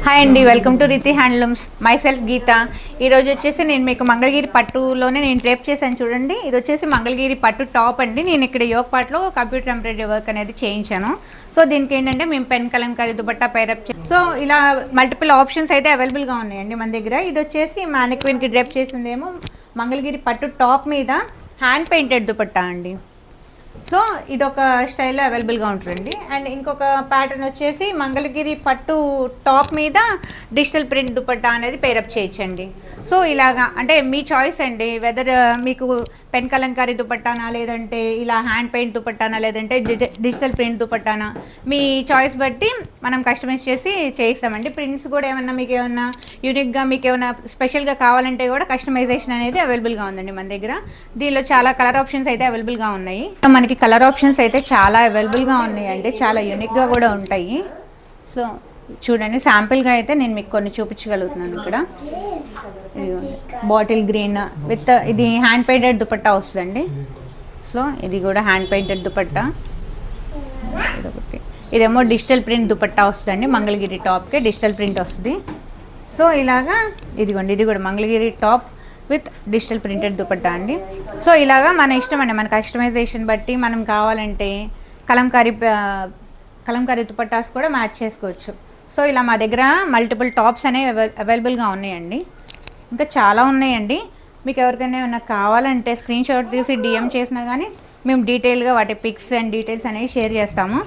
Hi అండి, welcome to Riti handlooms. Myself Geetha. ఈరోజు వచ్చేసి నేను మీకు మంగళగిరి పట్టులోనే నేను డ్రేప్ చేశాను చూడండి. ఇది వచ్చేసి మంగళగిరి పట్టు టాప్ అండి. నేను ఇక్కడ యోగ్ పార్ట్లో కంప్యూటర్ ఎంబ్రాయిడరీ వర్క్ అనేది చేయించాను. సో దీనికి ఏంటంటే మేము pen Kalamkari dupatta pair up so ఇలా మల్టిపుల్ ఆప్షన్స్ అయితే అవైలబుల్గా ఉన్నాయండి మన దగ్గర. ఇది వచ్చేసి మ్యానిక్విన్కి డ్రేప్ చేసిందేమో మంగళగిరి పట్టు టాప్ మీద హ్యాండ్ పెయింటెడ్ దుపట్టా అండి. సో ఇదొక స్టైల్లో అవైలబుల్గా ఉంటుందండి. అండ్ ఇంకొక ప్యాటర్న్ వచ్చేసి మంగళగిరి పట్టు టాప్ మీద డిజిటల్ ప్రింట్ దుపట్టా అనేది పేరప్ చేయొచ్చండి. సో ఇలాగా అంటే మీ చాయిస్ అండి, వెదర్ మీకు పెన్ కలంకారీ దుపట్టానా, లేదంటే ఇలా హ్యాండ్ పెయింట్ దుపట్టానా, లేదంటే డిజిటల్ ప్రింట్ దుపట్టానా, మీ చాయిస్ బట్టి మనం కస్టమైజ్ చేసి చేయిస్తామండి. ప్రింట్స్ కూడా ఏమన్నా మీకు ఏమన్నా యూనిక్గా మీకు ఏమైనా స్పెషల్గా కావాలంటే కూడా కస్టమైజేషన్ అనేది అవైలబుల్గా ఉందండి మన దగ్గర. దీనిలో చాలా కలర్ ఆప్షన్స్ అయితే అవైలబుల్గా ఉన్నాయి. మనకి కలర్ ఆప్షన్స్ అయితే చాలా అవైలబుల్గా ఉన్నాయండి, చాలా యూనిక్గా కూడా ఉంటాయి. సో చూడండి, శాంపిల్గా అయితే నేను మీకు కొన్ని చూపించగలుగుతున్నాను. ఇక్కడ బాటిల్ గ్రీన్ విత్ ఇది హ్యాండ్ పెయింటెడ్ దుపట్టా వస్తుందండి. సో ఇది కూడా హ్యాండ్ పెయింటెడ్ దుపట్టా. ఇదేమో డిజిటల్ ప్రింట్ దుపట్టా వస్తుందండి. మంగళగిరి టాప్కి డిజిటల్ ప్రింట్ వస్తుంది. సో ఇలాగా ఇదిగోండి, ఇది కూడా Mangalagiri top with digital printed dupatta అండి. సో ఇలాగా మన ఇష్టం అండి, మన కస్టమైజేషన్ బట్టి మనం కావాలంటే కలంకారీ దుపట్టాస్ కూడా మ్యాచ్ చేసుకోవచ్చు. సో ఇలా మా దగ్గర మల్టిపుల్ టాప్స్ అనేవి అవైలబుల్గా ఉన్నాయండి. ఇంకా చాలా ఉన్నాయండి. మీకు ఎవరికైనా ఏమైనా కావాలంటే స్క్రీన్ షాట్ తీసి డిఎం చేసినా కానీ మేము డీటెయిల్గా వాటి పిక్స్ అండ్ డీటెయిల్స్ అనేవి షేర్ చేస్తాము.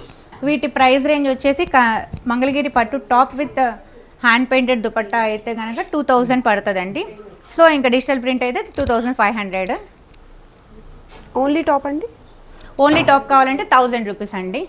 వీటి ప్రైస్ రేంజ్ వచ్చేసి మంగళగిరి పట్టు top with hand painted dupatta అయితే కనుక 2000 పడుతుందండి. సో ఇంకా డిజిటల్ ప్రింట్ అయితే 2500. ఓన్లీ టాప్ అండి? ఓన్లీ టాప్ కావాలంటే 1000 రూపీస్ అండి.